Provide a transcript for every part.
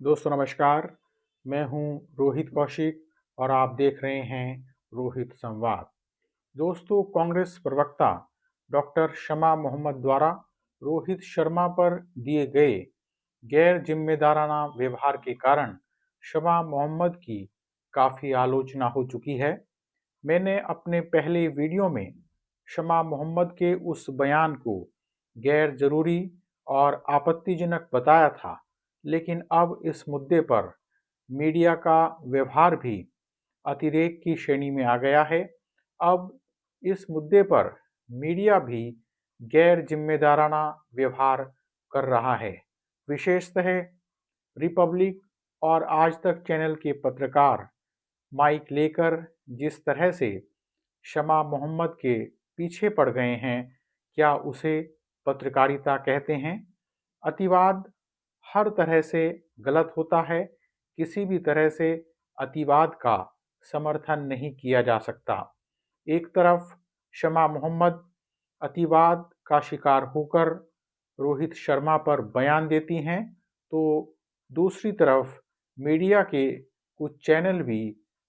दोस्तों नमस्कार, मैं हूं रोहित कौशिक और आप देख रहे हैं रोहित संवाद। दोस्तों, कांग्रेस प्रवक्ता डॉक्टर शमा मोहम्मद द्वारा रोहित शर्मा पर दिए गए गैर जिम्मेदाराना व्यवहार के कारण शमा मोहम्मद की काफ़ी आलोचना हो चुकी है। मैंने अपने पहले वीडियो में शमा मोहम्मद के उस बयान को गैर जरूरी और आपत्तिजनक बताया था, लेकिन अब इस मुद्दे पर मीडिया का व्यवहार भी अतिरेक की श्रेणी में आ गया है। अब इस मुद्दे पर मीडिया भी गैर जिम्मेदाराना व्यवहार कर रहा है। विशेषतः रिपब्लिक और आज तक चैनल के पत्रकार माइक लेकर जिस तरह से शमा मोहम्मद के पीछे पड़ गए हैं, क्या उसे पत्रकारिता कहते हैं? अतिवाद हर तरह से गलत होता है। किसी भी तरह से अतिवाद का समर्थन नहीं किया जा सकता। एक तरफ शमा मोहम्मद अतिवाद का शिकार होकर रोहित शर्मा पर बयान देती हैं, तो दूसरी तरफ मीडिया के कुछ चैनल भी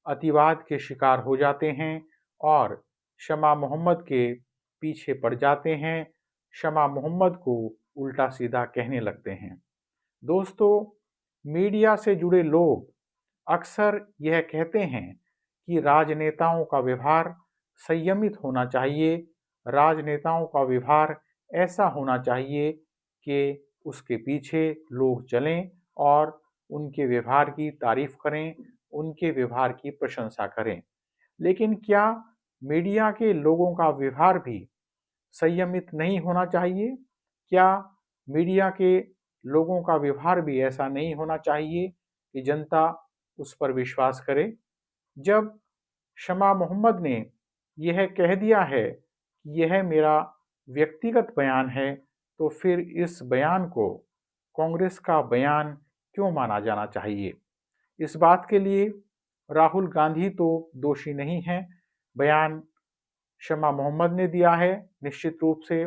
अतिवाद के शिकार हो जाते हैं और शमा मोहम्मद के पीछे पड़ जाते हैं, शमा मोहम्मद को उल्टा सीधा कहने लगते हैं। दोस्तों, मीडिया से जुड़े लोग अक्सर यह कहते हैं कि राजनेताओं का व्यवहार संयमित होना चाहिए, राजनेताओं का व्यवहार ऐसा होना चाहिए कि उसके पीछे लोग चलें और उनके व्यवहार की तारीफ करें, उनके व्यवहार की प्रशंसा करें। लेकिन क्या मीडिया के लोगों का व्यवहार भी संयमित नहीं होना चाहिए? क्या मीडिया के लोगों का व्यवहार भी ऐसा नहीं होना चाहिए कि जनता उस पर विश्वास करे? जब शमा मोहम्मद ने यह कह दिया है कि यह मेरा व्यक्तिगत बयान है, तो फिर इस बयान को कांग्रेस का बयान क्यों माना जाना चाहिए? इस बात के लिए राहुल गांधी तो दोषी नहीं हैं। बयान शमा मोहम्मद ने दिया है, निश्चित रूप से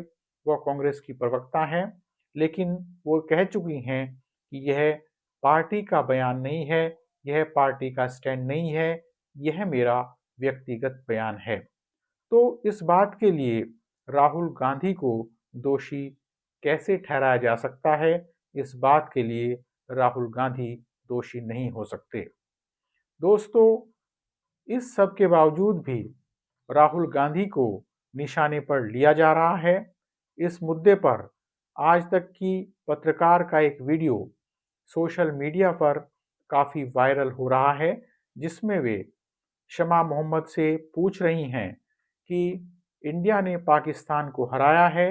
वह कांग्रेस की प्रवक्ता हैं, लेकिन वो कह चुकी हैं कि यह पार्टी का बयान नहीं है, यह पार्टी का स्टैंड नहीं है, यह मेरा व्यक्तिगत बयान है। तो इस बात के लिए राहुल गांधी को दोषी कैसे ठहराया जा सकता है? इस बात के लिए राहुल गांधी दोषी नहीं हो सकते। दोस्तों, इस सब के बावजूद भी राहुल गांधी को निशाने पर लिया जा रहा है। इस मुद्दे पर आज तक की पत्रकार का एक वीडियो सोशल मीडिया पर काफ़ी वायरल हो रहा है, जिसमें वे शमा मोहम्मद से पूछ रही हैं कि इंडिया ने पाकिस्तान को हराया है,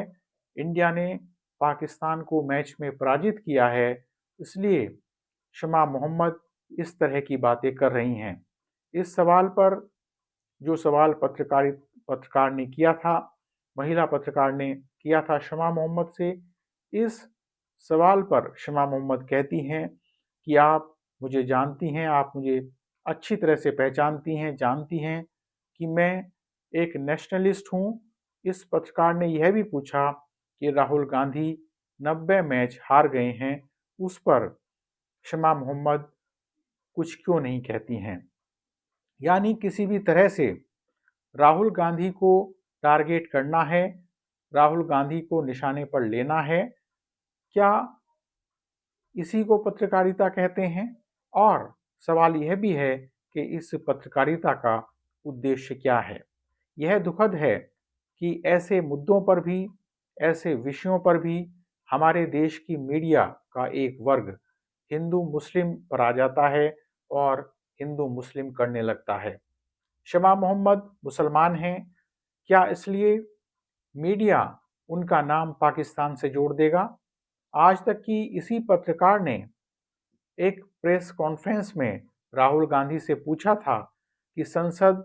इंडिया ने पाकिस्तान को मैच में पराजित किया है, इसलिए शमा मोहम्मद इस तरह की बातें कर रही हैं। इस सवाल पर जो सवाल पत्रकार ने किया था, महिला पत्रकार ने किया था शमा मोहम्मद से, इस सवाल पर शमा मोहम्मद कहती हैं कि आप मुझे जानती हैं, आप मुझे अच्छी तरह से पहचानती हैं, जानती हैं कि मैं एक नेशनलिस्ट हूँ। इस पत्रकार ने यह भी पूछा कि राहुल गांधी 90 मैच हार गए हैं, उस पर शमा मोहम्मद कुछ क्यों नहीं कहती हैं? यानी किसी भी तरह से राहुल गांधी को टारगेट करना है, राहुल गांधी को निशाने पर लेना है। क्या इसी को पत्रकारिता कहते हैं? और सवाल यह भी है कि इस पत्रकारिता का उद्देश्य क्या है? यह दुखद है कि ऐसे मुद्दों पर भी, ऐसे विषयों पर भी हमारे देश की मीडिया का एक वर्ग हिंदू मुस्लिम पर आ जाता है और हिंदू मुस्लिम करने लगता है। शमा मोहम्मद मुसलमान हैं, क्या इसलिए मीडिया उनका नाम पाकिस्तान से जोड़ देगा? आज तक की इसी पत्रकार ने एक प्रेस कॉन्फ्रेंस में राहुल गांधी से पूछा था कि संसद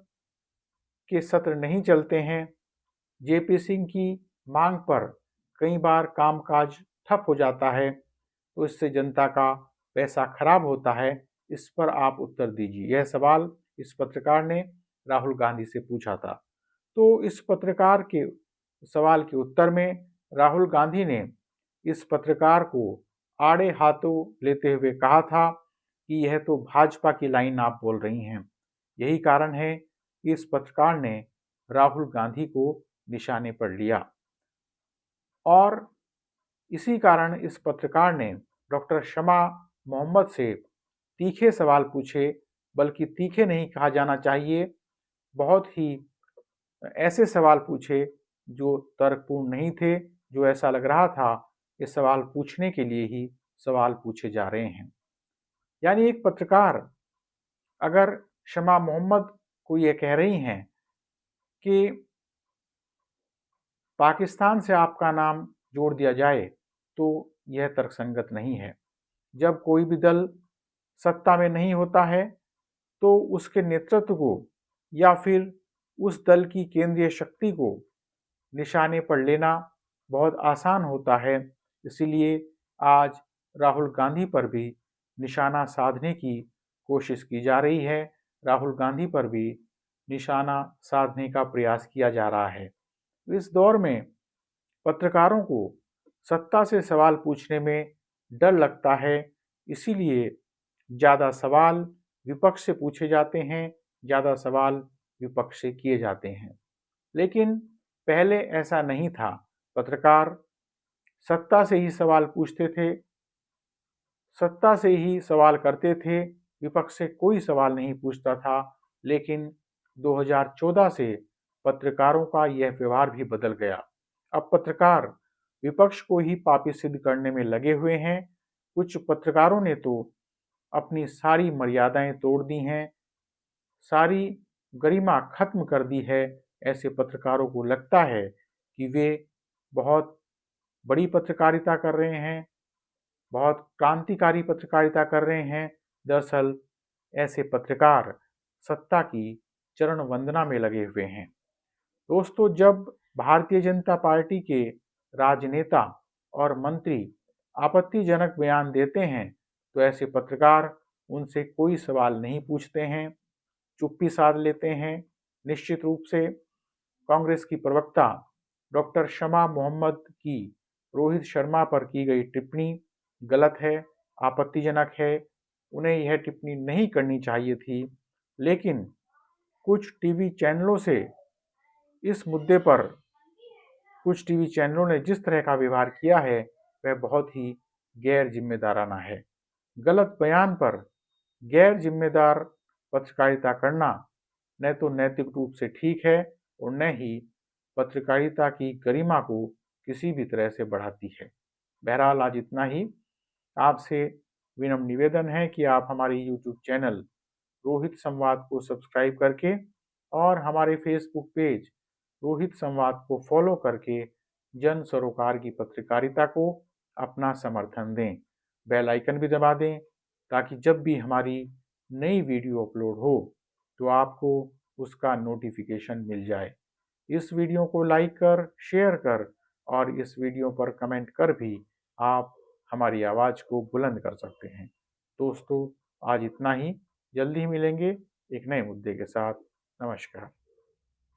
के सत्र नहीं चलते हैं, जेपी सिंह की मांग पर कई बार कामकाज ठप हो जाता है, तो इससे जनता का पैसा खराब होता है, इस पर आप उत्तर दीजिए। यह सवाल इस पत्रकार ने राहुल गांधी से पूछा था। तो इस पत्रकार के सवाल के उत्तर में राहुल गांधी ने इस पत्रकार को आड़े हाथों लेते हुए कहा था कि यह तो भाजपा की लाइन आप बोल रही हैं। यही कारण है कि इस पत्रकार ने राहुल गांधी को निशाने पर लिया और इसी कारण इस पत्रकार ने डॉक्टर शमा मोहम्मद से तीखे सवाल पूछे, बल्कि तीखे नहीं कहा जाना चाहिए, बहुत ही ऐसे सवाल पूछे जो तर्कपूर्ण नहीं थे, जो ऐसा लग रहा था कि सवाल पूछने के लिए ही सवाल पूछे जा रहे हैं। यानी एक पत्रकार अगर शमा मोहम्मद को ये कह रही हैं कि पाकिस्तान से आपका नाम जोड़ दिया जाए, तो यह तर्कसंगत नहीं है। जब कोई भी दल सत्ता में नहीं होता है, तो उसके नेतृत्व को या फिर उस दल की केंद्रीय शक्ति को निशाने पर लेना बहुत आसान होता है। इसीलिए आज राहुल गांधी पर भी निशाना साधने की कोशिश की जा रही है। राहुल गांधी पर भी निशाना साधने का प्रयास किया जा रहा है। इस दौर में पत्रकारों को सत्ता से सवाल पूछने में डर लगता है, इसीलिए ज़्यादा सवाल विपक्ष से पूछे जाते हैं, ज़्यादा सवाल विपक्ष से किए जाते हैं। लेकिन पहले ऐसा नहीं था। पत्रकार सत्ता से ही सवाल पूछते थे, सत्ता से ही सवाल करते थे, विपक्ष से कोई सवाल नहीं पूछता था। लेकिन 2014 से पत्रकारों का यह व्यवहार भी बदल गया। अब पत्रकार विपक्ष को ही पापी सिद्ध करने में लगे हुए हैं। कुछ पत्रकारों ने तो अपनी सारी मर्यादाएं तोड़ दी हैं, सारी गरिमा खत्म कर दी है। ऐसे पत्रकारों को लगता है कि वे बहुत बड़ी पत्रकारिता कर रहे हैं, बहुत क्रांतिकारी पत्रकारिता कर रहे हैं। दरअसल ऐसे पत्रकार सत्ता की चरण वंदना में लगे हुए हैं। दोस्तों, जब भारतीय जनता पार्टी के राजनेता और मंत्री आपत्तिजनक बयान देते हैं, तो ऐसे पत्रकार उनसे कोई सवाल नहीं पूछते हैं, चुप्पी साध लेते हैं। निश्चित रूप से कांग्रेस की प्रवक्ता डॉक्टर शमा मोहम्मद की रोहित शर्मा पर की गई टिप्पणी गलत है, आपत्तिजनक है। उन्हें यह टिप्पणी नहीं करनी चाहिए थी। लेकिन कुछ टीवी चैनलों से इस मुद्दे पर कुछ टीवी चैनलों ने जिस तरह का व्यवहार किया है, वह बहुत ही गैर जिम्मेदाराना है। गलत बयान पर गैर जिम्मेदार पत्रकारिता करना न तो नैतिक रूप से ठीक है और न ही पत्रकारिता की गरिमा को किसी भी तरह से बढ़ाती है। बहरहाल आज इतना ही। आपसे विनम्र निवेदन है कि आप हमारे यूट्यूब चैनल रोहित संवाद को सब्सक्राइब करके और हमारे फेसबुक पेज रोहित संवाद को फॉलो करके जन सरोकार की पत्रकारिता को अपना समर्थन दें। बेल आइकन भी दबा दें ताकि जब भी हमारी नई वीडियो अपलोड हो तो आपको उसका नोटिफिकेशन मिल जाए। इस वीडियो को लाइक कर, शेयर कर और इस वीडियो पर कमेंट कर भी आप हमारी आवाज़ को बुलंद कर सकते हैं। दोस्तों, आज इतना ही। जल्दी ही मिलेंगे एक नए मुद्दे के साथ। नमस्कार।